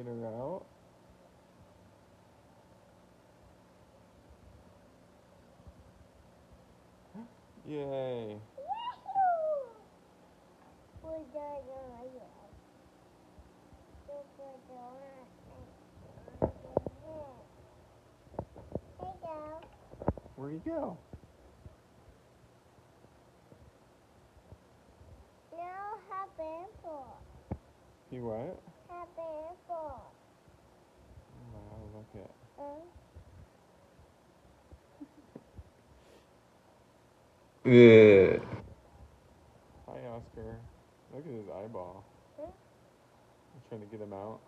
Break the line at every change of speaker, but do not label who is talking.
get her out? Yay. Where'd he go?
No, have apple.
He what?
Have apple.
Wow, look at.
Yeah.
Hi, Oscar. Look at his eyeball.
Hmm?
I'm trying to get him out.